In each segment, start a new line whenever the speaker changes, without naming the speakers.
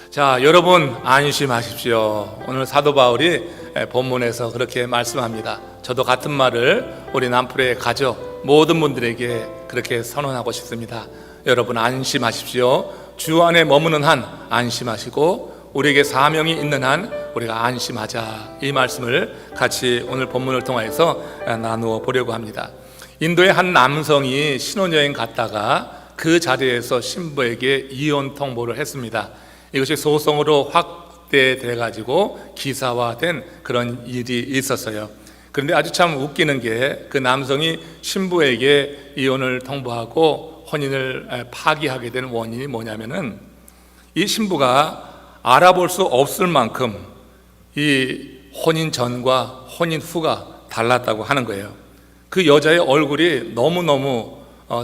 자, 여러분 안심하십시오. 오늘 사도 바울이 본문에서 그렇게 말씀합니다. 저도 같은 말을 우리 남풀의 가족 모든 분들에게 그렇게 선언하고 싶습니다. 여러분 안심하십시오. 주 안에 머무는 한 안심하시고 우리에게 사명이 있는 한 우리가 안심하자. 이 말씀을 같이 오늘 본문을 통해서 나누어 보려고 합니다. 인도의 한 남성이 신혼여행 갔다가 그 자리에서 신부에게 이혼 통보를 했습니다. 이것이 소송으로 확대돼 가지고 기사화된 그런 일이 있었어요. 그런데 아주 참 웃기는 게 그 남성이 신부에게 이혼을 통보하고 혼인을 파기하게 된 원인이 뭐냐면은 이 신부가 알아볼 수 없을 만큼 이 혼인 전과 혼인 후가 달랐다고 하는 거예요. 그 여자의 얼굴이 너무너무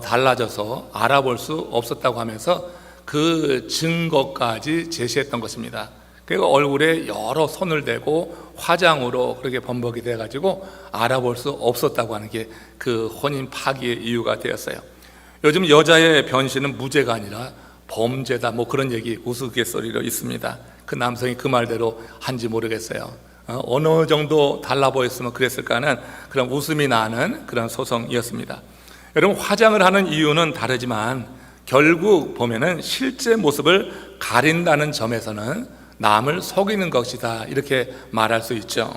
달라져서 알아볼 수 없었다고 하면서 그 증거까지 제시했던 것입니다. 그리고 얼굴에 여러 손을 대고 화장으로 그렇게 범벅이 돼가지고 알아볼 수 없었다고 하는 게 그 혼인 파기의 이유가 되었어요. 요즘 여자의 변신은 무죄가 아니라 범죄다, 뭐 그런 얘기 우스갯소리로 있습니다. 그 남성이 그 말대로 한지 모르겠어요. 어느 정도 달라 보였으면 그랬을까 하는 그런 웃음이 나는 그런 소송이었습니다. 여러분, 화장을 하는 이유는 다르지만 결국 보면은 실제 모습을 가린다는 점에서는 남을 속이는 것이다, 이렇게 말할 수 있죠.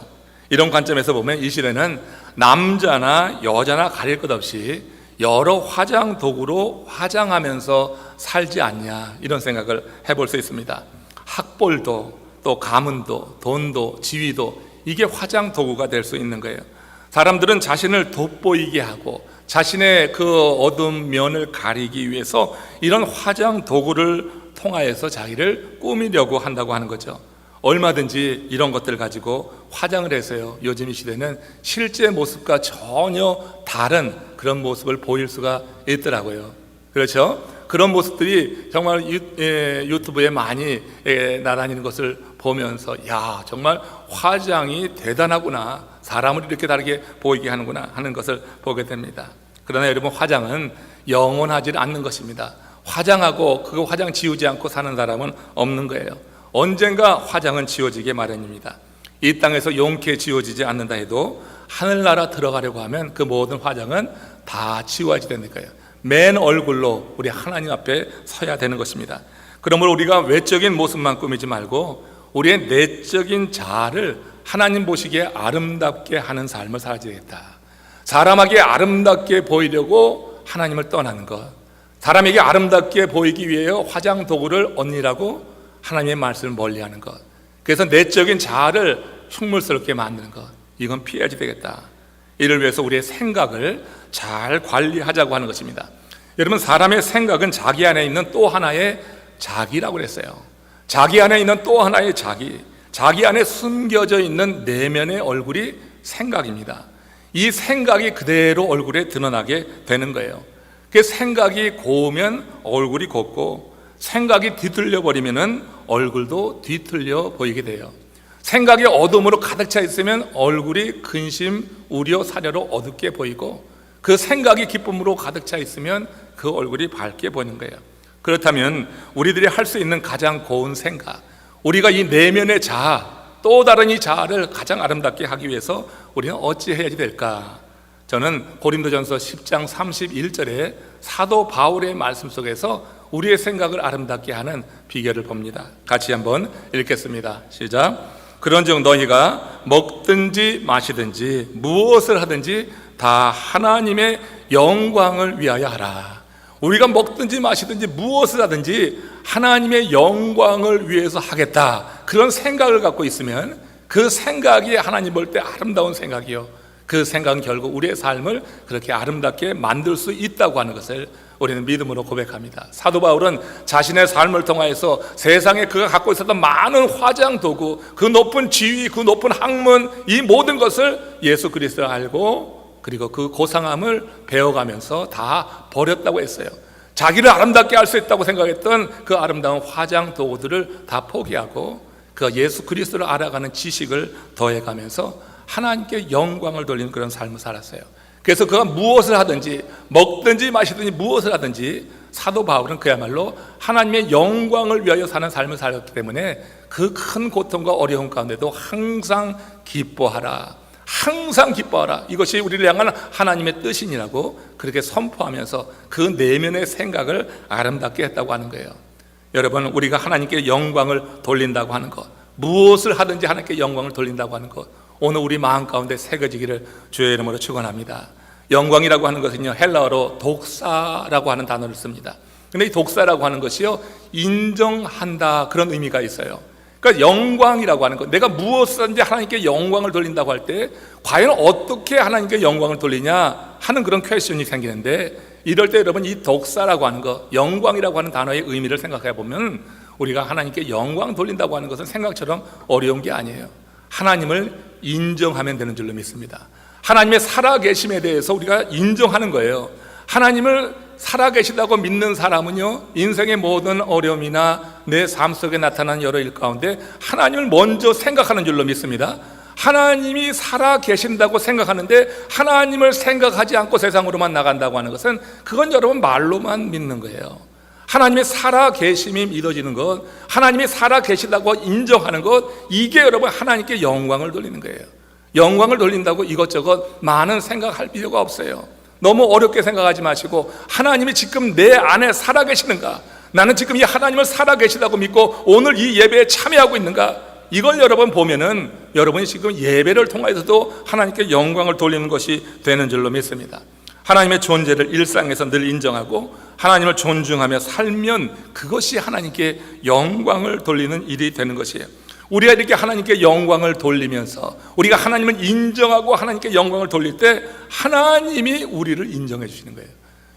이런 관점에서 보면 이 시대는 남자나 여자나 가릴 것 없이 여러 화장 도구로 화장하면서 살지 않냐, 이런 생각을 해볼 수 있습니다. 학벌도 또 가문도 돈도 지위도 이게 화장 도구가 될 수 있는 거예요. 사람들은 자신을 돋보이게 하고 자신의 그 어두운 면을 가리기 위해서 이런 화장 도구를 통하여서 자기를 꾸미려고 한다고 하는 거죠. 얼마든지 이런 것들 가지고 화장을 해서요, 요즘 이 시대는 실제 모습과 전혀 다른 그런 모습을 보일 수가 있더라고요. 그렇죠? 그런 모습들이 정말 유튜브에 많이 나다니는 것을 보면서 야, 정말 화장이 대단하구나, 사람을 이렇게 다르게 보이게 하는구나 하는 것을 보게 됩니다. 그러나 여러분, 화장은 영원하지 않는 것입니다. 화장하고 그 화장 지우지 않고 사는 사람은 없는 거예요. 언젠가 화장은 지워지게 마련입니다. 이 땅에서 용케 지워지지 않는다 해도 하늘나라 들어가려고 하면 그 모든 화장은 다 지워야지 되는 거예요. 맨 얼굴로 우리 하나님 앞에 서야 되는 것입니다. 그러므로 우리가 외적인 모습만 꾸미지 말고 우리의 내적인 자아를 하나님 보시기에 아름답게 하는 삶을 살아야겠다. 사람에게 아름답게 보이려고 하나님을 떠나는 것, 사람에게 아름답게 보이기 위해 화장 도구를 얻으라고 하나님의 말씀을 멀리하는 것, 그래서 내적인 자아를 흉물스럽게 만드는 것, 이건 피해야지 되겠다. 이를 위해서 우리의 생각을 잘 관리하자고 하는 것입니다. 여러분, 사람의 생각은 자기 안에 있는 또 하나의 자기라고 그랬어요. 자기 안에 있는 또 하나의 자기 안에 숨겨져 있는 내면의 얼굴이 생각입니다. 이 생각이 그대로 얼굴에 드러나게 되는 거예요. 그 생각이 고우면 얼굴이 곱고 생각이 뒤틀려 버리면 얼굴도 뒤틀려 보이게 돼요. 생각이 어둠으로 가득 차 있으면 얼굴이 근심, 우려, 사려로 어둡게 보이고 그 생각이 기쁨으로 가득 차 있으면 그 얼굴이 밝게 보이는 거예요. 그렇다면 우리들이 할 수 있는 가장 고운 생각, 우리가 이 내면의 자아, 또 다른 이 자아를 가장 아름답게 하기 위해서 우리는 어찌 해야지 될까? 저는 고린도전서 10장 31절에 사도 바울의 말씀 속에서 우리의 생각을 아름답게 하는 비결을 봅니다. 같이 한번 읽겠습니다. 시작. 그런즉 너희가 먹든지 마시든지 무엇을 하든지 다 하나님의 영광을 위하여 하라. 우리가 먹든지 마시든지 무엇을 하든지 하나님의 영광을 위해서 하겠다, 그런 생각을 갖고 있으면 그 생각이 하나님 볼 때 아름다운 생각이요, 그 생각은 결국 우리의 삶을 그렇게 아름답게 만들 수 있다고 하는 것을 우리는 믿음으로 고백합니다. 사도 바울은 자신의 삶을 통하여서 세상에 그가 갖고 있었던 많은 화장 도구, 그 높은 지위, 그 높은 학문, 이 모든 것을 예수 그리스도를 알고 그리고 그 고상함을 배워가면서 다 버렸다고 했어요. 자기를 아름답게 할 수 있다고 생각했던 그 아름다운 화장 도구들을 다 포기하고 그 예수 그리스도를 알아가는 지식을 더해가면서 하나님께 영광을 돌리는 그런 삶을 살았어요. 그래서 그가 무엇을 하든지 먹든지 마시든지 무엇을 하든지 사도 바울은 그야말로 하나님의 영광을 위하여 사는 삶을 살았기 때문에 그 큰 고통과 어려움 가운데도 항상 기뻐하라, 항상 기뻐하라, 이것이 우리를 향한 하나님의 뜻이니라고 그렇게 선포하면서 그 내면의 생각을 아름답게 했다고 하는 거예요. 여러분, 우리가 하나님께 영광을 돌린다고 하는 것, 무엇을 하든지 하나님께 영광을 돌린다고 하는 것, 오늘 우리 마음 가운데 새겨지기를 주의 이름으로 축원합니다. 영광이라고 하는 것은요, 헬라어로 독사라고 하는 단어를 씁니다. 근데 이 독사라고 하는 것이요, 인정한다, 그런 의미가 있어요. 그러니까 영광이라고 하는 것, 내가 무엇이든지 하나님께 영광을 돌린다고 할 때 과연 어떻게 하나님께 영광을 돌리냐 하는 그런 퀘스천이 생기는데, 이럴 때 여러분, 이 독사라고 하는 것, 영광이라고 하는 단어의 의미를 생각해 보면 우리가 하나님께 영광 돌린다고 하는 것은 생각처럼 어려운 게 아니에요. 하나님을 인정하면 되는 줄로 믿습니다. 하나님의 살아계심에 대해서 우리가 인정하는 거예요. 하나님을 살아계시다고 믿는 사람은요, 인생의 모든 어려움이나 내 삶 속에 나타난 여러 일 가운데 하나님을 먼저 생각하는 줄로 믿습니다. 하나님이 살아계신다고 생각하는데 하나님을 생각하지 않고 세상으로만 나간다고 하는 것은 그건 여러분 말로만 믿는 거예요. 하나님의 살아계심이 믿어지는 것, 하나님이 살아계시다고 인정하는 것, 이게 여러분 하나님께 영광을 돌리는 거예요. 영광을 돌린다고 이것저것 많은 생각할 필요가 없어요. 너무 어렵게 생각하지 마시고, 하나님이 지금 내 안에 살아계시는가, 나는 지금 이 하나님을 살아계시다고 믿고 오늘 이 예배에 참여하고 있는가, 이걸 여러분 보면은 여러분이 지금 예배를 통해서도 하나님께 영광을 돌리는 것이 되는 줄로 믿습니다. 하나님의 존재를 일상에서 늘 인정하고 하나님을 존중하며 살면 그것이 하나님께 영광을 돌리는 일이 되는 것이에요. 우리가 이렇게 하나님께 영광을 돌리면서 우리가 하나님을 인정하고 하나님께 영광을 돌릴 때 하나님이 우리를 인정해 주시는 거예요.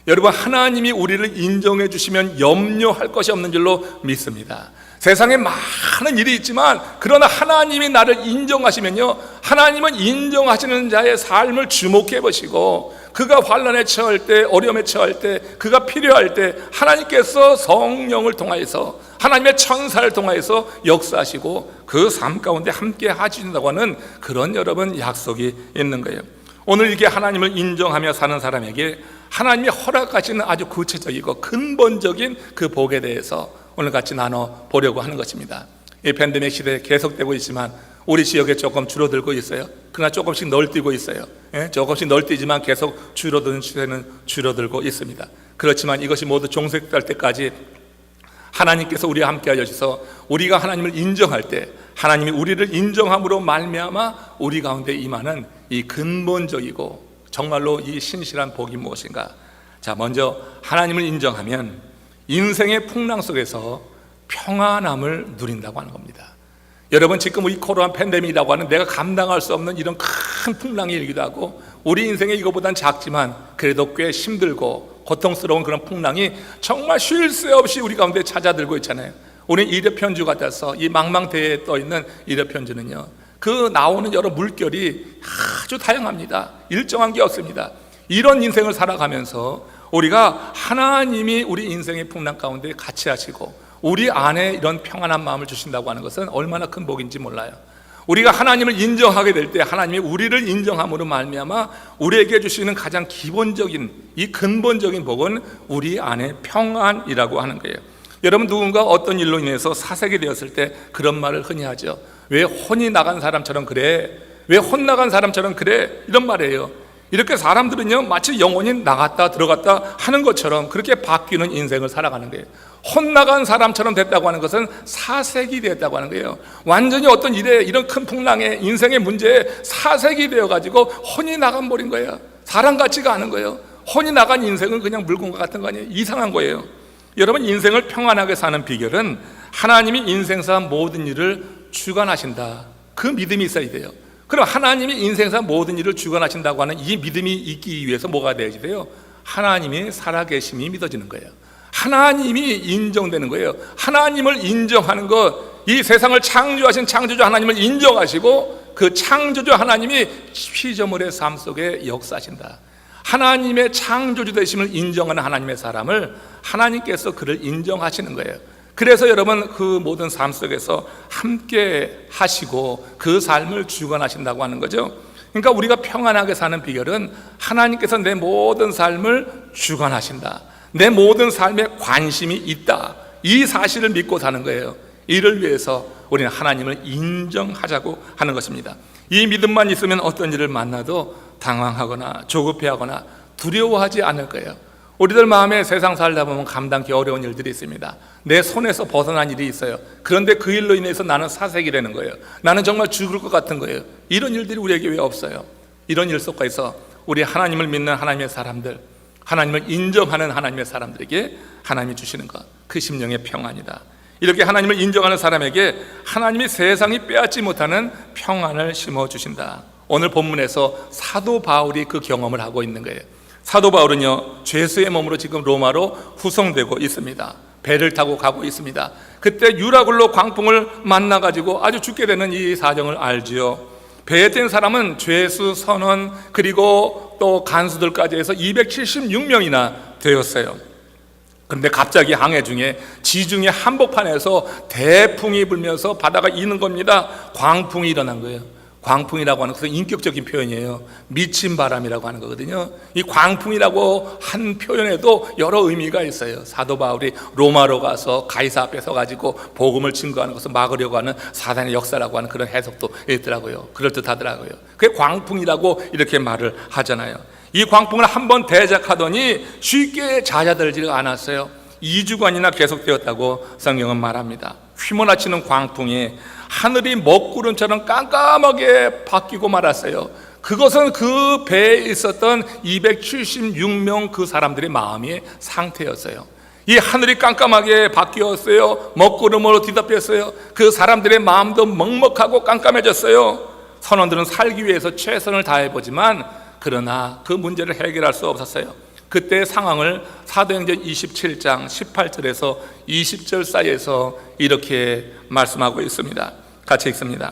여러분, 하나님이 우리를 인정해 주시면 염려할 것이 없는 줄로 믿습니다. 세상에 많은 일이 있지만 그러나 하나님이 나를 인정하시면요, 하나님은 인정하시는 자의 삶을 주목해 보시고 그가 환난에 처할 때, 어려움에 처할 때, 그가 필요할 때 하나님께서 성령을 통하여서 하나님의 천사를 통하여서 역사하시고 그 삶 가운데 함께 하신다고 하는 그런 여러분 약속이 있는 거예요. 오늘 이렇게 하나님을 인정하며 사는 사람에게 하나님이 허락하시는 아주 구체적이고 근본적인 그 복에 대해서 오늘 같이 나눠보려고 하는 것입니다. 이 팬데믹 시대에 계속되고 있지만 우리 지역에 조금 줄어들고 있어요. 그러나 조금씩 널뛰고 있어요. 조금씩 널뛰지만 계속 줄어드는 추세는 줄어들고 있습니다. 그렇지만 이것이 모두 종식될 때까지 하나님께서 우리와 함께하여 주셔서 우리가 하나님을 인정할 때 하나님이 우리를 인정함으로 말미암아 우리 가운데 임하는 이 근본적이고 정말로 이 신실한 복이 무엇인가? 자, 먼저 하나님을 인정하면 인생의 풍랑 속에서 평안함을 누린다고 하는 겁니다. 여러분, 지금 이 코로나 팬데믹이라고 하는 내가 감당할 수 없는 이런 큰 풍랑이 일기도 하고 우리 인생에 이거보단 작지만 그래도 꽤 힘들고 고통스러운 그런 풍랑이 정말 쉴 새 없이 우리 가운데 찾아들고 있잖아요. 우리 이력편주 같아서 이 망망대해에 떠있는 이력편주는요, 그 나오는 여러 물결이 아주 다양합니다. 일정한 게 없습니다. 이런 인생을 살아가면서 우리가 하나님이 우리 인생의 풍랑 가운데 같이 하시고 우리 안에 이런 평안한 마음을 주신다고 하는 것은 얼마나 큰 복인지 몰라요. 우리가 하나님을 인정하게 될 때 하나님이 우리를 인정함으로 말미암아 우리에게 주시는 가장 기본적인 이 근본적인 복은 우리 안에 평안이라고 하는 거예요. 여러분, 누군가 어떤 일로 인해서 사색이 되었을 때 그런 말을 흔히 하죠. 왜 혼이 나간 사람처럼 그래? 왜 혼 나간 사람처럼 그래? 이런 말이에요. 이렇게 사람들은요, 마치 영혼이 나갔다 들어갔다 하는 것처럼 그렇게 바뀌는 인생을 살아가는 거예요. 혼나간 사람처럼 됐다고 하는 것은 사색이 됐다고 하는 거예요. 완전히 어떤 일에, 이런 큰 풍랑에, 인생의 문제에 사색이 되어가지고 혼이 나간 버린 거예요. 사람 같지가 않은 거예요. 혼이 나간 인생은 그냥 물건과 같은 거 아니에요. 이상한 거예요. 여러분, 인생을 평안하게 사는 비결은 하나님이 인생사 모든 일을 주관하신다, 그 믿음이 있어야 돼요. 그럼 하나님이 인생사 모든 일을 주관하신다고 하는 이 믿음이 있기 위해서 뭐가 되어야 돼요? 하나님의 살아계심이 믿어지는 거예요. 하나님이 인정되는 거예요. 하나님을 인정하는 것, 이 세상을 창조하신 창조주 하나님을 인정하시고 그 창조주 하나님이 피조물의 삶 속에 역사하신다. 하나님의 창조주 되심을 인정하는 하나님의 사람을 하나님께서 그를 인정하시는 거예요. 그래서 여러분, 그 모든 삶 속에서 함께 하시고 그 삶을 주관하신다고 하는 거죠. 그러니까 우리가 평안하게 사는 비결은 하나님께서 내 모든 삶을 주관하신다, 내 모든 삶에 관심이 있다, 이 사실을 믿고 사는 거예요. 이를 위해서 우리는 하나님을 인정하자고 하는 것입니다. 이 믿음만 있으면 어떤 일을 만나도 당황하거나 조급해하거나 두려워하지 않을 거예요. 우리들 마음에 세상 살다 보면 감당하기 어려운 일들이 있습니다. 내 손에서 벗어난 일이 있어요. 그런데 그 일로 인해서 나는 사색이 되는 거예요. 나는 정말 죽을 것 같은 거예요. 이런 일들이 우리에게 왜 없어요? 이런 일 속에서 우리 하나님을 믿는 하나님의 사람들, 하나님을 인정하는 하나님의 사람들에게 하나님이 주시는 것, 그 심령의 평안이다. 이렇게 하나님을 인정하는 사람에게 하나님이 세상이 빼앗지 못하는 평안을 심어주신다. 오늘 본문에서 사도 바울이 그 경험을 하고 있는 거예요. 사도 바울은요, 죄수의 몸으로 지금 로마로 후송되고 있습니다. 배를 타고 가고 있습니다. 그때 유라굴로 광풍을 만나가지고 아주 죽게 되는 이 사정을 알지요. 배에 탄 사람은 죄수, 선원, 그리고 또 간수들까지 해서 276명이나 되었어요. 그런데 갑자기 항해 중에 지중해 한복판에서 대풍이 불면서 바다가 이는 겁니다. 광풍이 일어난 거예요. 광풍이라고 하는 것은 인격적인 표현이에요. 미친 바람이라고 하는 거거든요. 이 광풍이라고 한 표현에도 여러 의미가 있어요. 사도 바울이 로마로 가서 가이사 앞에 서가지고 복음을 증거하는 것을 막으려고 하는 사단의 역사라고 하는 그런 해석도 있더라고요. 그럴듯하더라고요. 그게 광풍이라고 이렇게 말을 하잖아요. 이 광풍을 한번 대적하더니 쉽게 잦아들지가 않았어요. 2주간이나 계속되었다고 성경은 말합니다. 휘몰아치는 광풍이 하늘이 먹구름처럼 깜깜하게 바뀌고 말았어요. 그것은 그 배에 있었던 276명 그 사람들의 마음의 상태였어요. 이 하늘이 깜깜하게 바뀌었어요. 먹구름으로 뒤덮였어요. 그 사람들의 마음도 먹먹하고 깜깜해졌어요. 선원들은 살기 위해서 최선을 다해보지만 그러나 그 문제를 해결할 수 없었어요. 그때 상황을 사도행전 27장 18절에서 20절 사이에서 이렇게 말씀하고 있습니다. 같이 읽습니다.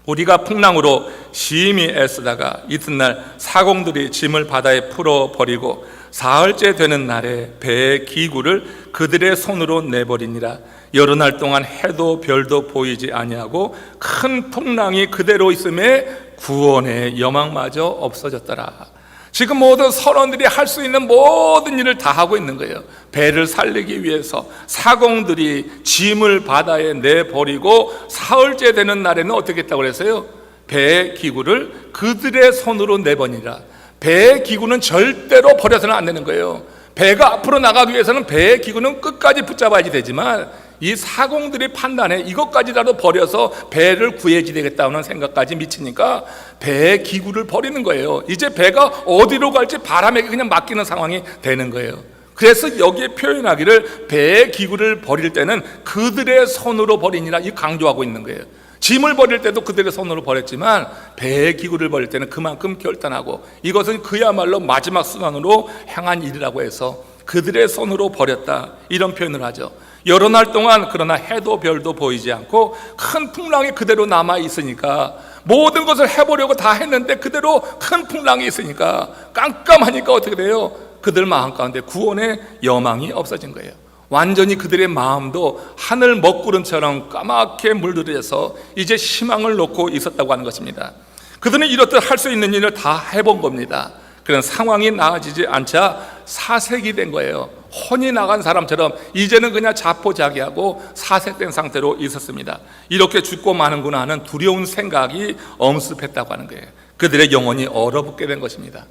우리가 풍랑으로 심히 애쓰다가 이튿날 사공들이 짐을 바다에 풀어버리고 사흘째 되는 날에 배의 기구를 그들의 손으로 내버리니라. 여러 날 동안 해도 별도 보이지 아니하고 큰 풍랑이 그대로 있음에 구원의 여망마저 없어졌더라. 지금 모든 선원들이 할 수 있는 모든 일을 다 하고 있는 거예요. 배를 살리기 위해서 사공들이 짐을 바다에 내버리고 사흘째 되는 날에는 어떻게 했다고 그랬어요? 배의 기구를 그들의 손으로 내버리라. 배의 기구는 절대로 버려서는 안 되는 거예요. 배가 앞으로 나가기 위해서는 배의 기구는 끝까지 붙잡아야지 되지만 이 사공들의 판단에 이것까지라도 버려서 배를 구해야 되겠다는 생각까지 미치니까 배의 기구를 버리는 거예요. 이제 배가 어디로 갈지 바람에게 그냥 맡기는 상황이 되는 거예요. 그래서 여기에 표현하기를 배의 기구를 버릴 때는 그들의 손으로 버리니라 이 강조하고 있는 거예요. 짐을 버릴 때도 그들의 손으로 버렸지만 배의 기구를 버릴 때는 그만큼 결단하고 이것은 그야말로 마지막 순환으로 행한 일이라고 해서 그들의 손으로 버렸다 이런 표현을 하죠. 여러 날 동안 그러나 해도 별도 보이지 않고 큰 풍랑이 그대로 남아 있으니까 모든 것을 해보려고 다 했는데 그대로 큰 풍랑이 있으니까 깜깜하니까 어떻게 돼요? 그들 마음 가운데 구원의 여망이 없어진 거예요. 완전히 그들의 마음도 하늘 먹구름처럼 까맣게 물들여서 이제 희망을 놓고 있었다고 하는 것입니다. 그들은 이렇듯 할 수 있는 일을 다 해본 겁니다. 그런 상황이 나아지지 않자 사색이 된 거예요. 혼이 나간 사람처럼 이제는 그냥 자포자기하고 사색된 상태로 있었습니다. 이렇게 죽고 마는구나 하는 두려운 생각이 엄습했다고 하는 거예요. 그들의 영혼이 얼어붙게 된 것입니다.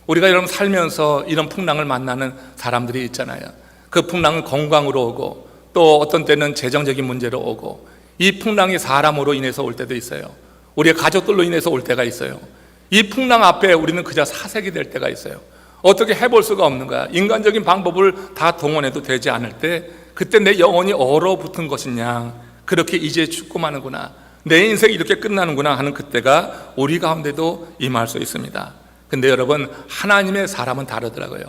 우리가 여러분 살면서 이런 풍랑을 만나는 사람들이 있잖아요. 그 풍랑은 건강으로 오고 또 어떤 때는 재정적인 문제로 오고 이 풍랑이 사람으로 인해서 올 때도 있어요. 우리의 가족들로 인해서 올 때가 있어요. 이 풍랑 앞에 우리는 그저 사색이 될 때가 있어요. 어떻게 해볼 수가 없는 거야. 인간적인 방법을 다 동원해도 되지 않을 때 그때 내 영혼이 얼어붙은 것이냐, 그렇게 이제 죽고 마는구나, 내 인생이 이렇게 끝나는구나 하는 그때가 우리 가운데도 임할 수 있습니다. 근데 여러분, 하나님의 사람은 다르더라고요.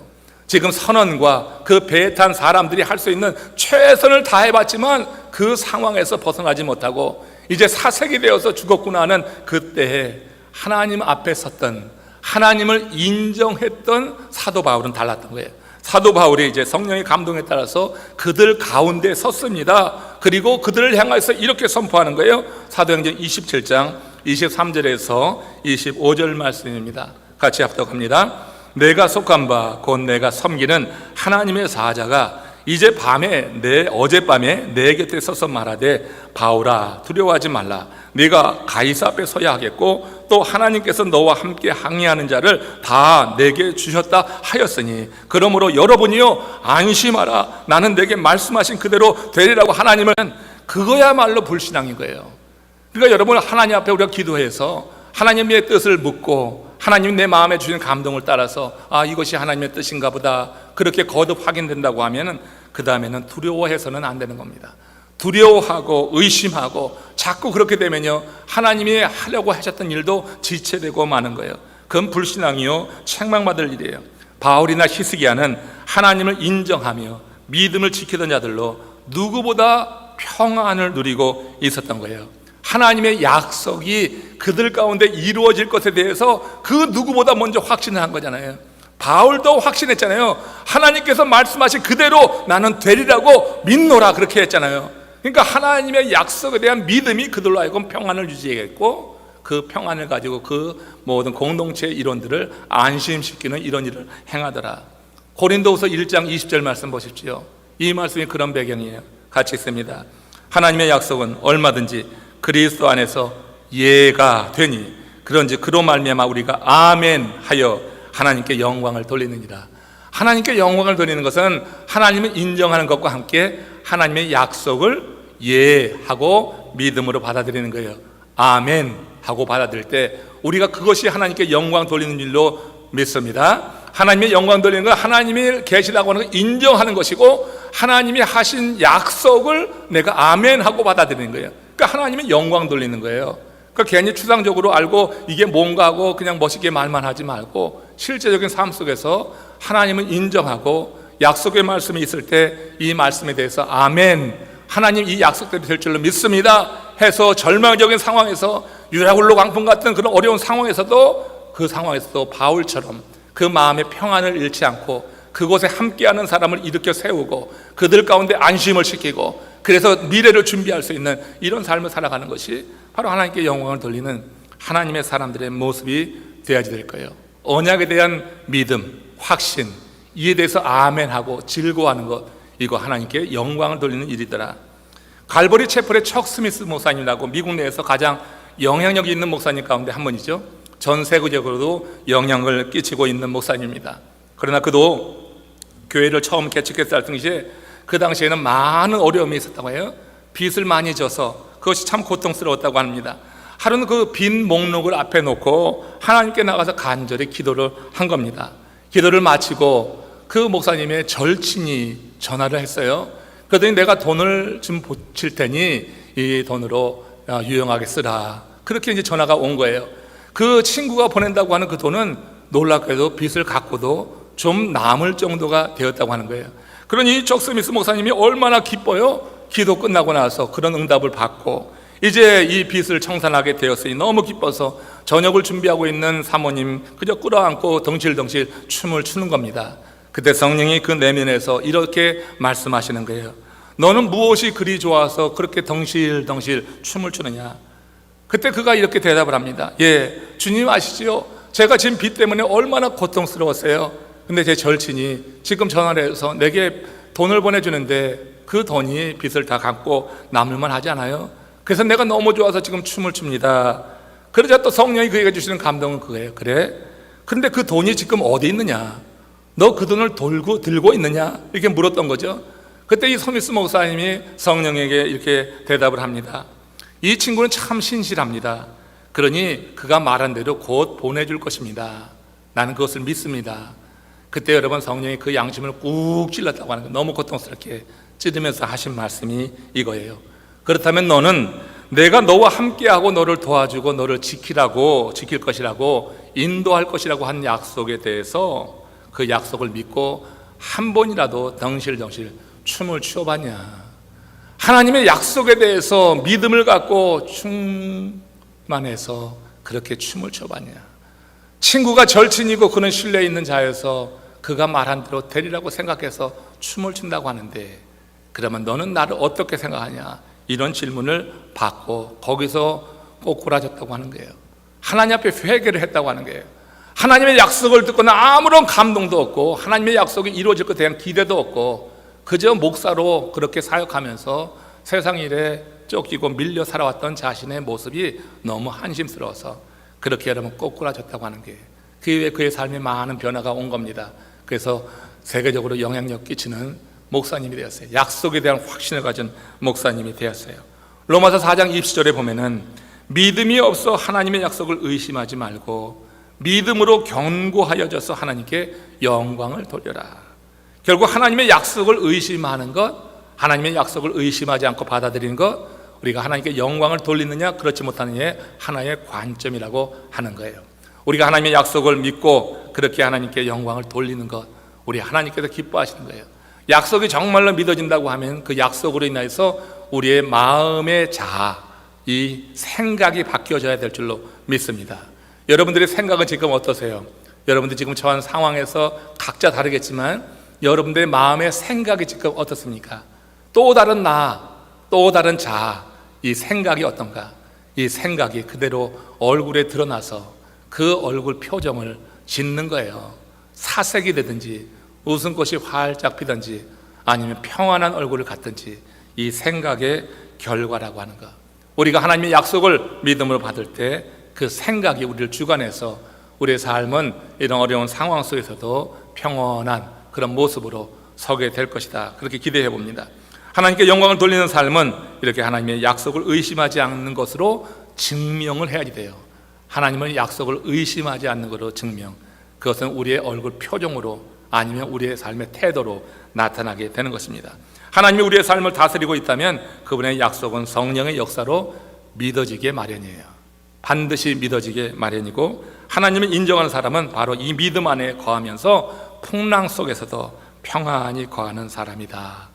지금 선원과 그 배에 탄 사람들이 할 수 있는 최선을 다해봤지만 그 상황에서 벗어나지 못하고 이제 사색이 되어서 죽었구나 하는 그때에 하나님 앞에 섰던, 하나님을 인정했던 사도 바울은 달랐던 거예요. 사도 바울이 이제 성령의 감동에 따라서 그들 가운데 섰습니다. 그리고 그들을 향해서 이렇게 선포하는 거예요. 사도행전 27장 23절에서 25절 말씀입니다. 같이 합독합니다. 내가 속한 바 곧 내가 섬기는 하나님의 사자가 이제 어젯밤에 내 곁에 서서 말하되 바울아 두려워하지 말라. 네가 가이사 앞에 서야 하겠고 또 하나님께서 너와 함께 항해하는 자를 다 내게 주셨다 하였으니 그러므로 여러분이요 안심하라. 나는 내게 말씀하신 그대로 되리라고. 하나님은 그거야말로 불신앙인 거예요. 그러니까 여러분, 하나님 앞에 우리가 기도해서 하나님의 뜻을 묻고 하나님 내 마음에 주신 감동을 따라서 이것이 하나님의 뜻인가 보다 그렇게 거듭 확인된다고 하면은 그 다음에는 두려워해서는 안 되는 겁니다. 두려워하고 의심하고 자꾸 그렇게 되면요 하나님이 하려고 하셨던 일도 지체되고 마는 거예요. 그건 불신앙이요 책망받을 일이에요. 바울이나 히스기야는 하나님을 인정하며 믿음을 지키던 자들로 누구보다 평안을 누리고 있었던 거예요. 하나님의 약속이 그들 가운데 이루어질 것에 대해서 그 누구보다 먼저 확신을 한 거잖아요. 바울도 확신했잖아요. 하나님께서 말씀하신 그대로 나는 되리라고 믿노라 그렇게 했잖아요. 그러니까 하나님의 약속에 대한 믿음이 그들로 하여금 평안을 유지했고 그 평안을 가지고 그 모든 공동체의 이론들을 안심시키는 이런 일을 행하더라. 고린도후서 1장 20절 말씀 보십시오. 이 말씀이 그런 배경이에요. 같이 읽습니다. 하나님의 약속은 얼마든지 그리스도 안에서 예가 되니 그런지 그로 말미암아 우리가 아멘 하여 하나님께 영광을 돌리느니라. 하나님께 영광을 돌리는 것은 하나님을 인정하는 것과 함께 하나님의 약속을 예하고 믿음으로 받아들이는 거예요. 아멘 하고 받아들일 때 우리가 그것이 하나님께 영광 돌리는 일로 믿습니다. 하나님의 영광 돌리는 건 하나님이 계시다고 하는 걸 인정하는 것이고 하나님이 하신 약속을 내가 아멘 하고 받아들이는 거예요. 그러니까 하나님의 영광 돌리는 거예요. 그러니까 괜히 추상적으로 알고 이게 뭔가 하고 그냥 멋있게 말만 하지 말고 실제적인 삶 속에서 하나님을 인정하고 약속의 말씀이 있을 때 이 말씀에 대해서 아멘, 하나님 이 약속대로 될 줄로 믿습니다 해서 절망적인 상황에서 유라굴로 광풍 같은 그런 어려운 상황에서도 그 상황에서도 바울처럼 그 마음의 평안을 잃지 않고 그곳에 함께하는 사람을 일으켜 세우고 그들 가운데 안심을 시키고 그래서 미래를 준비할 수 있는 이런 삶을 살아가는 것이 바로 하나님께 영광을 돌리는 하나님의 사람들의 모습이 되어야지 될 거예요. 언약에 대한 믿음, 확신, 이에 대해서 아멘하고 즐거워하는 것, 이거 하나님께 영광을 돌리는 일이더라. 갈보리 채플의 척 스미스 목사님이라고 미국 내에서 가장 영향력이 있는 목사님 가운데 한 분이죠. 전 세계적으로도 영향을 끼치고 있는 목사님입니다. 그러나 그도 교회를 처음 개척했을 당시에 그 당시에는 많은 어려움이 있었다고 해요. 빚을 많이 져서 그것이 참 고통스러웠다고 합니다. 하루는 그 빈 목록을 앞에 놓고 하나님께 나가서 간절히 기도를 한 겁니다. 기도를 마치고 그 목사님의 절친이 전화를 했어요. 그러더니 내가 돈을 좀 보칠 테니 이 돈으로 유용하게 쓰라. 그렇게 이제 전화가 온 거예요. 그 친구가 보낸다고 하는 그 돈은 놀랍게도 빚을 갚고도 좀 남을 정도가 되었다고 하는 거예요. 그러니 척 스미스 목사님이 얼마나 기뻐요. 기도 끝나고 나서 그런 응답을 받고 이제 이 빚을 청산하게 되었으니 너무 기뻐서 저녁을 준비하고 있는 사모님 그저 끌어안고 덩실덩실 춤을 추는 겁니다. 그때 성령이 그 내면에서 이렇게 말씀하시는 거예요. 너는 무엇이 그리 좋아서 그렇게 덩실덩실 춤을 추느냐? 그때 그가 이렇게 대답을 합니다. 예, 주님 아시지요? 제가 지금 빚 때문에 얼마나 고통스러웠어요. 근데 제 절친이 지금 전화를 해서 내게 돈을 보내주는데 그 돈이 빚을 다 갚고 남을만 하지 않아요? 그래서 내가 너무 좋아서 지금 춤을 춥니다. 그러자 또 성령이 그에게 주시는 감동은 그거예요. 그래? 근데 그 돈이 지금 어디 있느냐? 너 그 돈을 들고 있느냐? 이렇게 물었던 거죠. 그때 이 스미스 목사님이 성령에게 이렇게 대답을 합니다. 이 친구는 참 신실합니다. 그러니 그가 말한 대로 곧 보내줄 것입니다. 나는 그것을 믿습니다. 그때 여러분 성령이 그 양심을 꾹 찔렀다고 하는 거 너무 고통스럽게 찌르면서 하신 말씀이 이거예요. 그렇다면 너는 내가 너와 함께하고 너를 도와주고 너를 지킬 것이라고 인도할 것이라고 한 약속에 대해서 그 약속을 믿고 한 번이라도 덩실덩실 춤을 추어봤냐? 하나님의 약속에 대해서 믿음을 갖고 충만해서 그렇게 춤을 춰봤냐? 친구가 절친이고 그는 신뢰 있는 자여서 그가 말한 대로 되리라고 생각해서 춤을 춘다고 하는데 그러면 너는 나를 어떻게 생각하냐? 이런 질문을 받고 거기서 꼬꾸라졌다고 하는 거예요. 하나님 앞에 회개를 했다고 하는 거예요. 하나님의 약속을 듣고는 아무런 감동도 없고 하나님의 약속이 이루어질 것에 대한 기대도 없고 그저 목사로 그렇게 사역하면서 세상 일에 쫓기고 밀려 살아왔던 자신의 모습이 너무 한심스러워서 그렇게 여러분 꼬꾸라졌다고 하는 거예요. 그 이후에 그의 삶에 많은 변화가 온 겁니다. 그래서 세계적으로 영향력 끼치는 목사님이 되었어요. 약속에 대한 확신을 가진 목사님이 되었어요. 로마서 4장 20절에 보면은 믿음이 없어 하나님의 약속을 의심하지 말고 믿음으로 견고하여져서 하나님께 영광을 돌려라. 결국 하나님의 약속을 의심하는 것, 하나님의 약속을 의심하지 않고 받아들이는 것, 우리가 하나님께 영광을 돌리느냐 그렇지 못하느냐의 하나의 관점이라고 하는 거예요. 우리가 하나님의 약속을 믿고 그렇게 하나님께 영광을 돌리는 것, 우리 하나님께서 기뻐하시는 거예요. 약속이 정말로 믿어진다고 하면 그 약속으로 인해서 우리의 마음의 자아, 이 생각이 바뀌어져야 될 줄로 믿습니다. 여러분들의 생각은 지금 어떠세요? 여러분들 지금 처한 상황에서 각자 다르겠지만 여러분들의 마음의 생각이 지금 어떻습니까? 또 다른 나, 또 다른 자아, 이 생각이 어떤가? 이 생각이 그대로 얼굴에 드러나서 그 얼굴 표정을 짓는 거예요. 사색이 되든지 웃음꽃이 활짝 피든지 아니면 평안한 얼굴을 갖든지 이 생각의 결과라고 하는 것. 우리가 하나님의 약속을 믿음으로 받을 때 그 생각이 우리를 주관해서 우리의 삶은 이런 어려운 상황 속에서도 평온한 그런 모습으로 서게 될 것이다. 그렇게 기대해 봅니다. 하나님께 영광을 돌리는 삶은 이렇게 하나님의 약속을 의심하지 않는 것으로 증명을 해야지 돼요. 하나님의 약속을 의심하지 않는 것으로 증명. 그것은 우리의 얼굴 표정으로 아니면 우리의 삶의 태도로 나타나게 되는 것입니다. 하나님이 우리의 삶을 다스리고 있다면 그분의 약속은 성령의 역사로 믿어지게 마련이에요. 반드시 믿어지게 마련이고 하나님을 인정하는 사람은 바로 이 믿음 안에 거하면서 풍랑 속에서도 평안히 거하는 사람이다.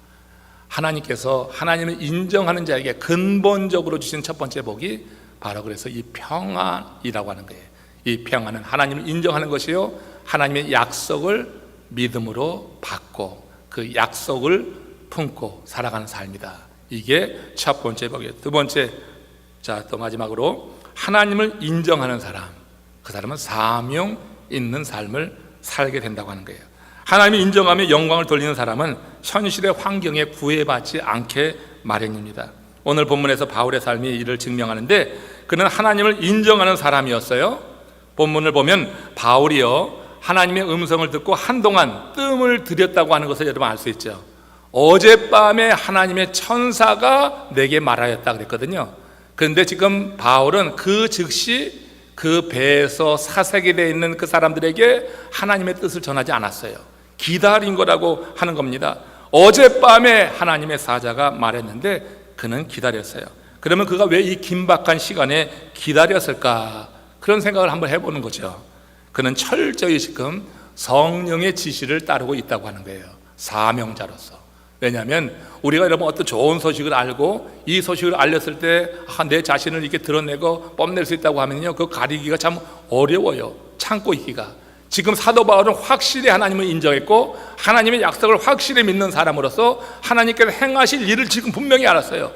하나님께서 하나님을 인정하는 자에게 근본적으로 주신 첫 번째 복이 바로 그래서 이 평안이라고 하는 거예요. 이 평안은 하나님을 인정하는 것이요, 하나님의 약속을 믿음으로 받고 그 약속을 품고 살아가는 삶이다. 이게 첫 번째 복이에요. 두 번째, 자, 또 마지막으로 하나님을 인정하는 사람, 그 사람은 사명 있는 삶을 살게 된다고 하는 거예요. 하나님을 인정하며 영광을 돌리는 사람은 현실의 환경에 구애받지 않게 마련입니다. 오늘 본문에서 바울의 삶이 이를 증명하는데 그는 하나님을 인정하는 사람이었어요. 본문을 보면 바울이요, 하나님의 음성을 듣고 한동안 뜸을 들였다고 하는 것을 여러분 알 수 있죠. 어젯밤에 하나님의 천사가 내게 말하였다 그랬거든요. 그런데 지금 바울은 그 즉시 그 배에서 사색이 되어 있는 그 사람들에게 하나님의 뜻을 전하지 않았어요. 기다린 거라고 하는 겁니다. 어젯밤에 하나님의 사자가 말했는데 그는 기다렸어요. 그러면 그가 왜 이 긴박한 시간에 기다렸을까? 그런 생각을 한번 해보는 거죠. 그는 철저히 지금 성령의 지시를 따르고 있다고 하는 거예요. 사명자로서. 왜냐하면 우리가 여러분 어떤 좋은 소식을 알고 이 소식을 알렸을 때 내 자신을 이렇게 드러내고 뽐낼 수 있다고 하면요, 그 가리기가 참 어려워요. 참고 있기가. 지금 사도 바울은 확실히 하나님을 인정했고 하나님의 약속을 확실히 믿는 사람으로서 하나님께서 행하실 일을 지금 분명히 알았어요.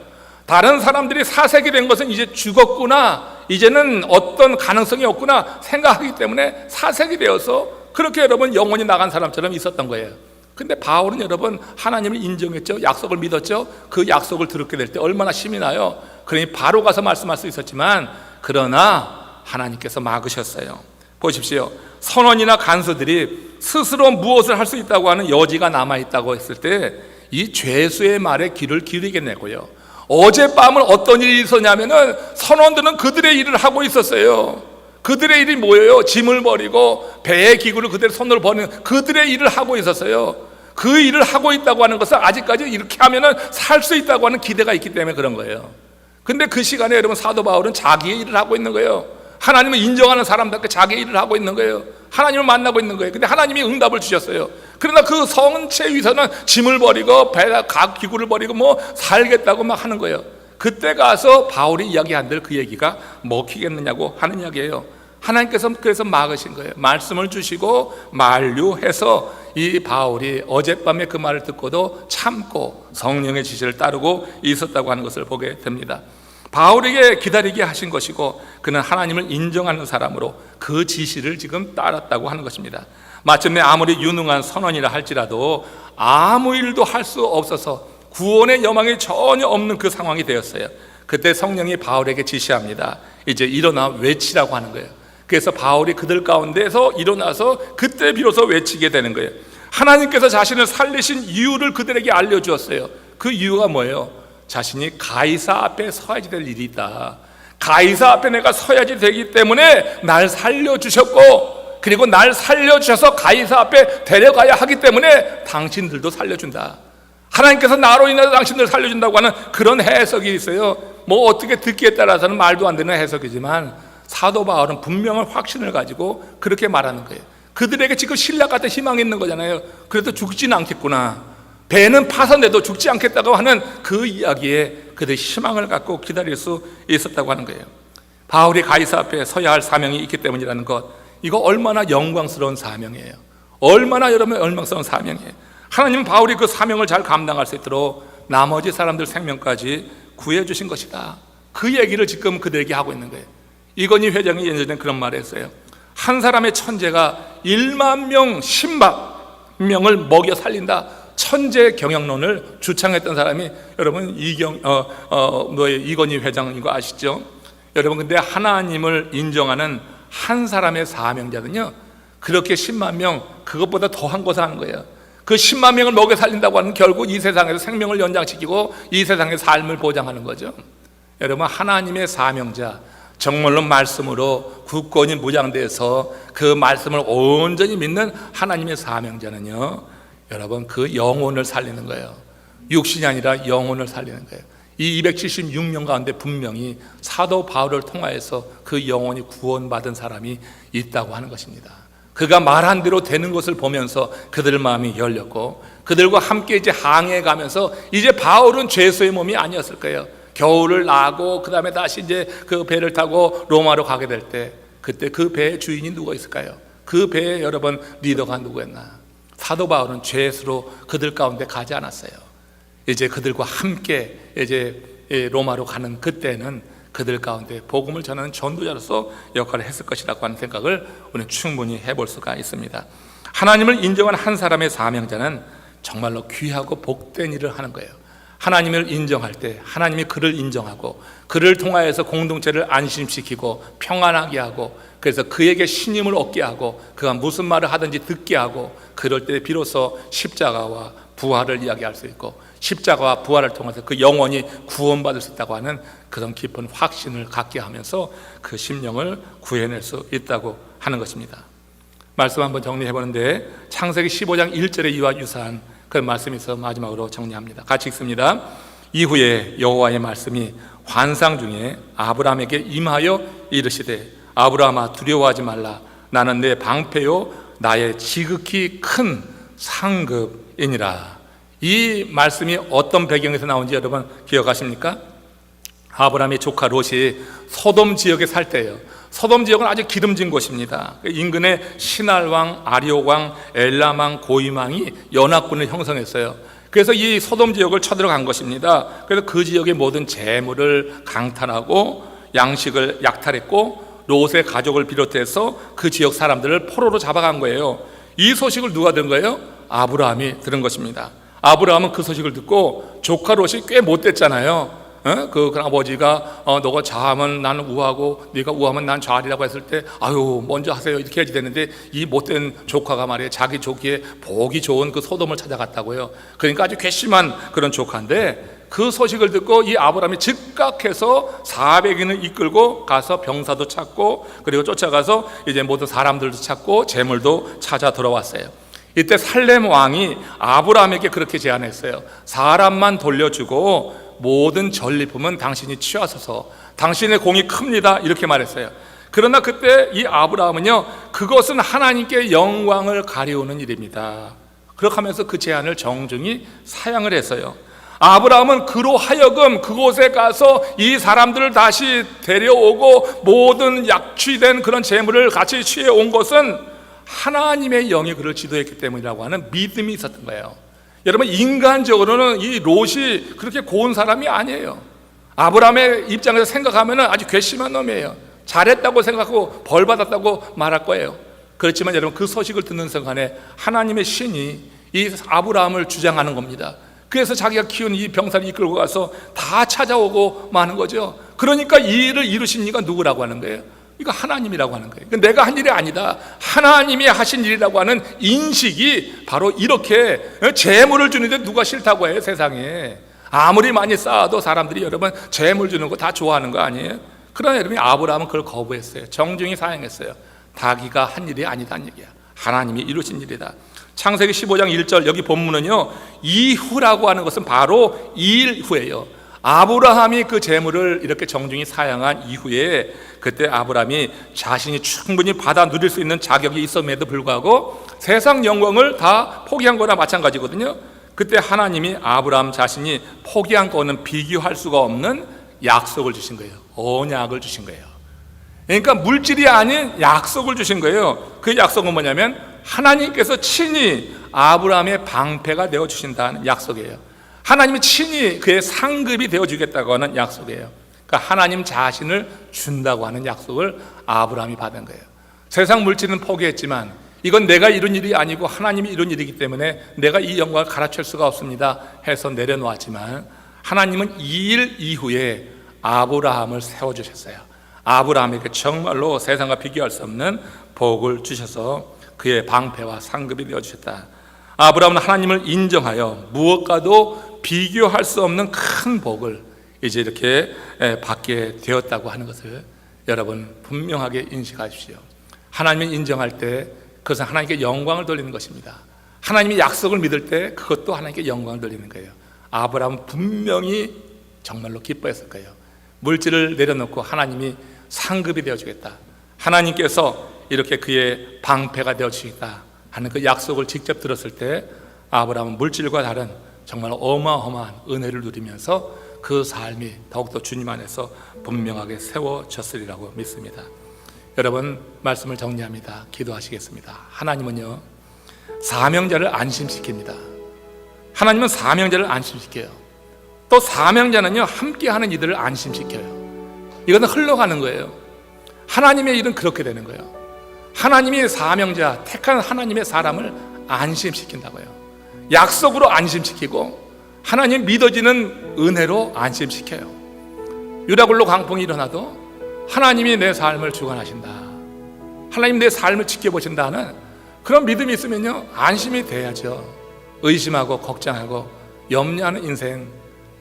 다른 사람들이 사색이 된 것은 이제 죽었구나, 이제는 어떤 가능성이 없구나 생각하기 때문에 사색이 되어서 그렇게 여러분 영혼이 나간 사람처럼 있었던 거예요. 근데 바울은 여러분 하나님을 인정했죠. 약속을 믿었죠. 그 약속을 들었게 될 때 얼마나 힘이 나요. 그러니 바로 가서 말씀할 수 있었지만 그러나 하나님께서 막으셨어요. 보십시오. 선원이나 간수들이 스스로 무엇을 할 수 있다고 하는 여지가 남아있다고 했을 때 이 죄수의 말에 귀를 기울이겠냐고요. 어젯밤은 어떤 일이 있었냐면은 선원들은 그들의 일을 하고 있었어요. 그들의 일이 뭐예요? 짐을 버리고 배의 기구를 그대로 손으로 버리는 그들의 일을 하고 있었어요. 그 일을 하고 있다고 하는 것은 아직까지 이렇게 하면은 살 수 있다고 하는 기대가 있기 때문에 그런 거예요. 근데 그 시간에 여러분 사도 바울은 자기의 일을 하고 있는 거예요. 하나님을 인정하는 사람답게 자기의 일을 하고 있는 거예요. 하나님을 만나고 있는 거예요. 근데 하나님이 응답을 주셨어요. 그러나 그 성체 위에서는 짐을 버리고 배가 각 기구를 버리고 뭐 살겠다고 막 하는 거예요. 그때 가서 바울이 이야기한들 그 얘기가 먹히겠느냐고 하는 이야기예요. 하나님께서 그래서 막으신 거예요. 말씀을 주시고 만류해서 이 바울이 어젯밤에 그 말을 듣고도 참고 성령의 지시를 따르고 있었다고 하는 것을 보게 됩니다. 바울에게 기다리게 하신 것이고, 그는 하나님을 인정하는 사람으로 그 지시를 지금 따랐다고 하는 것입니다. 마침내 아무리 유능한 선원이라 할지라도 아무 일도 할 수 없어서 구원의 여망이 전혀 없는 그 상황이 되었어요. 그때 성령이 바울에게 지시합니다. 이제 일어나 외치라고 하는 거예요. 그래서 바울이 그들 가운데서 일어나서 그때 비로소 외치게 되는 거예요. 하나님께서 자신을 살리신 이유를 그들에게 알려주었어요. 그 이유가 뭐예요? 자신이 가이사 앞에 서야지 될 일이 있다. 가이사 앞에 내가 서야지 되기 때문에 날 살려주셨고, 그리고 날 살려주셔서 가이사 앞에 데려가야 하기 때문에 당신들도 살려준다. 하나님께서 나로 인해서 당신들을 살려준다고 하는 그런 해석이 있어요. 뭐 어떻게 듣기에 따라서는 말도 안 되는 해석이지만, 사도 바울은 분명한 확신을 가지고 그렇게 말하는 거예요. 그들에게 지금 신라 같은 희망이 있는 거잖아요. 그래도 죽지는 않겠구나, 배는 파손돼도 죽지 않겠다고 하는 그 이야기에 그들이 희망을 갖고 기다릴 수 있었다고 하는 거예요. 바울이 가이사 앞에 서야 할 사명이 있기 때문이라는 것, 이거 얼마나 영광스러운 사명이에요. 얼마나 여러분 영광스러운 사명이에요. 하나님은 바울이 그 사명을 잘 감당할 수 있도록 나머지 사람들 생명까지 구해주신 것이다. 그 얘기를 지금 그들에게 하고 있는 거예요. 이건희 회장이 예전에 그런 말을 했어요. 한 사람의 천재가 1만 명, 10만 명을 먹여 살린다. 천재 경영론을 주창했던 사람이 여러분 이건희 회장인 거 아시죠? 여러분, 근데 하나님을 인정하는 한 사람의 사명자는요, 그렇게 10만 명, 그것보다 더한 것을 하는 거예요. 그 10만 명을 먹여 살린다고 하는 결국 이 세상에서 생명을 연장시키고 이 세상의 삶을 보장하는 거죠. 여러분, 하나님의 사명자, 정말로 말씀으로 굳건히 무장돼서 그 말씀을 온전히 믿는 하나님의 사명자는요, 여러분, 그 영혼을 살리는 거예요. 육신이 아니라 영혼을 살리는 거예요. 이 276년 가운데 분명히 사도 바울을 통하여서 그 영혼이 구원받은 사람이 있다고 하는 것입니다. 그가 말한 대로 되는 것을 보면서 그들 마음이 열렸고, 그들과 함께 이제 항해해 가면서, 이제 바울은 죄수의 몸이 아니었을 거예요. 겨울을 나고 그 다음에 다시 이제 그 배를 타고 로마로 가게 될 때, 그때 그 배의 주인이 누가 있을까요? 그 배의 여러분 리더가 누구였나? 사도 바울은 죄수로 그들 가운데 가지 않았어요. 이제 그들과 함께 이제 로마로 가는 그때는 그들 가운데 복음을 전하는 전도자로서 역할을 했을 것이라고 하는 생각을 우리는 충분히 해볼 수가 있습니다. 하나님을 인정한 한 사람의 사명자는 정말로 귀하고 복된 일을 하는 거예요. 하나님을 인정할 때 하나님이 그를 인정하고 그를 통하여서 공동체를 안심시키고 평안하게 하고, 그래서 그에게 신임을 얻게 하고 그가 무슨 말을 하든지 듣게 하고, 그럴 때 비로소 십자가와 부활을 이야기할 수 있고, 십자가와 부활을 통해서 그 영혼이 구원받을 수 있다고 하는 그런 깊은 확신을 갖게 하면서 그 심령을 구해낼 수 있다고 하는 것입니다. 말씀 한번 정리해 보는데, 창세기 15장 1절의 이와 유사한 그 말씀이 있어 마지막으로 정리합니다. 같이 읽습니다. 이후에 여호와의 말씀이 환상 중에 아브라함에게 임하여 이르시되, 아브라함아 두려워하지 말라. 나는 내 방패요 나의 지극히 큰 상급이니라. 이 말씀이 어떤 배경에서 나온지 여러분 기억하십니까? 아브라함의 조카 롯이 소돔 지역에 살 때예요. 소돔 지역은 아주 기름진 곳입니다. 인근에 시날왕, 아리옥왕, 엘람왕, 고임왕이 연합군을 형성했어요. 그래서 이 소돔 지역을 쳐들어간 것입니다. 그래서 그 지역의 모든 재물을 강탈하고 양식을 약탈했고, 롯의 가족을 비롯해서 그 지역 사람들을 포로로 잡아간 거예요. 이 소식을 누가 들은 거예요? 아브라함이 들은 것입니다. 아브라함은 그 소식을 듣고, 조카 롯이 꽤 못됐잖아요. 그 아버지가 너가 좌하면 나는 우하고 네가 우하면 난 좌하리라고 했을 때, 아유 먼저 하세요 이렇게 해야지 되는데, 이 못된 조카가 말이에요, 자기 조기에 보기 좋은 그 소돔을 찾아갔다고요. 그러니까 아주 괘씸한 그런 조카인데, 그 소식을 듣고 이 아브라함이 즉각해서 400인을 이끌고 가서 병사도 찾고, 그리고 쫓아가서 이제 모든 사람들도 찾고 재물도 찾아 돌아왔어요. 이때 살렘 왕이 아브라함에게 그렇게 제안했어요. 사람만 돌려주고 모든 전리품은 당신이 취하소서, 당신의 공이 큽니다, 이렇게 말했어요. 그러나 그때 이 아브라함은요, 그것은 하나님께 영광을 가려우는 일입니다, 그렇게 하면서 그 제안을 정중히 사양을 했어요. 아브라함은 그로 하여금 그곳에 가서 이 사람들을 다시 데려오고 모든 약취된 그런 재물을 같이 취해온 것은 하나님의 영이 그를 지도했기 때문이라고 하는 믿음이 있었던 거예요. 여러분, 인간적으로는 이 롯이 그렇게 고운 사람이 아니에요. 아브라함의 입장에서 생각하면 아주 괘씸한 놈이에요. 잘했다고 생각하고 벌 받았다고 말할 거예요. 그렇지만 여러분, 그 소식을 듣는 순간에 하나님의 신이 이 아브라함을 주장하는 겁니다. 그래서 자기가 키운 이 병사를 이끌고 가서 다 찾아오고 마는 거죠. 그러니까 이 일을 이루신 이가 누구라고 하는 거예요? 이거 하나님이라고 하는 거예요. 내가 한 일이 아니다, 하나님이 하신 일이라고 하는 인식이 바로 이렇게 재물을 주는데 누가 싫다고 해요? 세상에 아무리 많이 쌓아도 사람들이 여러분 재물 주는 거 다 좋아하는 거 아니에요? 그러나 여러분이 아브라함은 그걸 거부했어요. 정중히 사양했어요. 자기가 한 일이 아니다는 얘기야. 하나님이 이루신 일이다. 창세기 15장 1절, 여기 본문은요, 이후라고 하는 것은 바로 이 일 후예요. 아브라함이 그 재물을 이렇게 정중히 사양한 이후에, 그때 아브라함이 자신이 충분히 받아 누릴 수 있는 자격이 있음에도 불구하고 세상 영광을 다 포기한 거나 마찬가지거든요. 그때 하나님이 아브라함 자신이 포기한 거는 비교할 수가 없는 약속을 주신 거예요. 언약을 주신 거예요. 그러니까 물질이 아닌 약속을 주신 거예요. 그 약속은 뭐냐면 하나님께서 친히 아브라함의 방패가 되어 주신다는 약속이에요. 하나님이 친히 그의 상급이 되어 주겠다고 하는 약속이에요. 그러니까 하나님 자신을 준다고 하는 약속을 아브라함이 받은 거예요. 세상 물질은 포기했지만 이건 내가 이룬 일이 아니고 하나님이 이룬 일이기 때문에 내가 이 영광을 갈아칠 수가 없습니다 해서 내려놓았지만, 하나님은 이 일 이후에 아브라함을 세워주셨어요. 아브라함에게 정말로 세상과 비교할 수 없는 복을 주셔서 그의 방패와 상급이 되어주셨다. 아브라함은 하나님을 인정하여 무엇과도 비교할 수 없는 큰 복을 이제 이렇게 받게 되었다고 하는 것을 여러분 분명하게 인식하십시오. 하나님을 인정할 때 그것은 하나님께 영광을 돌리는 것입니다. 하나님이 약속을 믿을 때 그것도 하나님께 영광을 돌리는 거예요. 아브라함은 분명히 정말로 기뻐했을 거예요. 물질을 내려놓고 하나님이 상급이 되어주겠다, 하나님께서 이렇게 그의 방패가 되어주시겠다 하는 그 약속을 직접 들었을 때 아브라함은 물질과 다른 정말 어마어마한 은혜를 누리면서 그 삶이 더욱더 주님 안에서 분명하게 세워졌으리라고 믿습니다. 여러분, 말씀을 정리합니다. 기도하시겠습니다. 하나님은요, 사명자를 안심시킵니다. 하나님은 사명자를 안심시켜요. 또 사명자는요, 함께하는 이들을 안심시켜요. 이거는 흘러가는 거예요. 하나님의 일은 그렇게 되는 거예요. 하나님이 사명자, 택한 하나님의 사람을 안심시킨다고요. 약속으로 안심시키고 하나님 믿어지는 은혜로 안심시켜요. 유라굴로 강풍이 일어나도 하나님이 내 삶을 주관하신다, 하나님 내 삶을 지켜보신다는 그런 믿음이 있으면요, 안심이 돼야죠. 의심하고 걱정하고 염려하는 인생,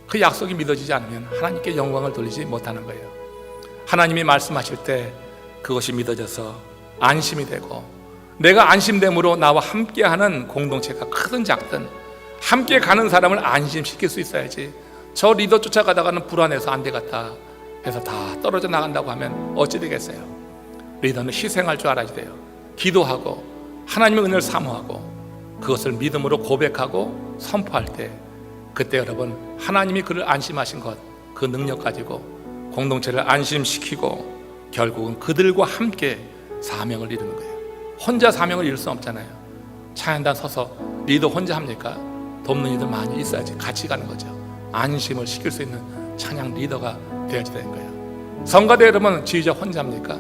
그 약속이 믿어지지 않으면 하나님께 영광을 돌리지 못하는 거예요. 하나님이 말씀하실 때 그것이 믿어져서 안심이 되고, 내가 안심됨으로 나와 함께하는 공동체가 크든 작든 함께 가는 사람을 안심시킬 수 있어야지. 저 리더 쫓아가다가는 불안해서 안 되겠다 해서 다 떨어져 나간다고 하면 어찌 되겠어요? 리더는 희생할 줄 알아야 돼요. 기도하고 하나님의 은혜를 사모하고 그것을 믿음으로 고백하고 선포할 때, 그때 여러분 하나님이 그를 안심하신 것, 그 능력 가지고 공동체를 안심시키고 결국은 그들과 함께 사명을 이루는 거예요. 혼자 사명을 이룰 수 없잖아요. 찬양단 서서 리더 혼자 합니까? 돕는 이들 많이 있어야지 같이 가는 거죠. 안심을 시킬 수 있는 찬양 리더가 되어야 되는 거예요. 성가대 여러분, 지휘자 혼자 합니까?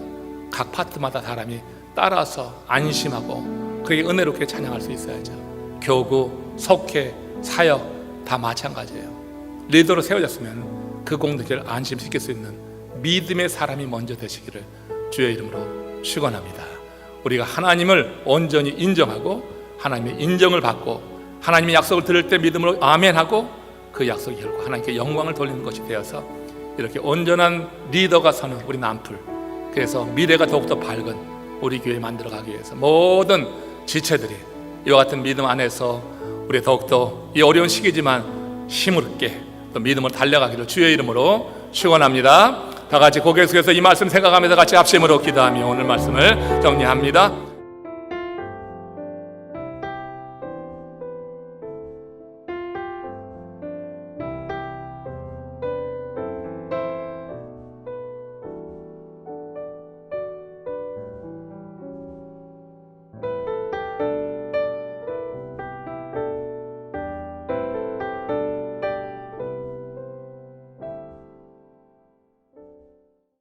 각 파트마다 사람이 따라서 안심하고 그에게 은혜롭게 찬양할 수 있어야죠. 교구, 속회, 사역 다 마찬가지예요. 리더로 세워졌으면 그 공동체를 안심시킬 수 있는 믿음의 사람이 먼저 되시기를 주의 이름으로 축원합니다. 우리가 하나님을 온전히 인정하고 하나님의 인정을 받고 하나님의 약속을 들을 때 믿음으로 아멘하고 그 약속이 결국 하나님께 영광을 돌리는 것이 되어서 이렇게 온전한 리더가 서는 우리 남풀, 그래서 미래가 더욱더 밝은 우리 교회 만들어가기 위해서 모든 지체들이 이와 같은 믿음 안에서 우리 더욱더 이 어려운 시기지만 힘을 얻게 또 믿음을 달려가기를 주의 이름으로 축원합니다. 다 같이 고개 숙여서 이 말씀 생각하면서 같이 합심으로 기도하며 오늘 말씀을 정리합니다.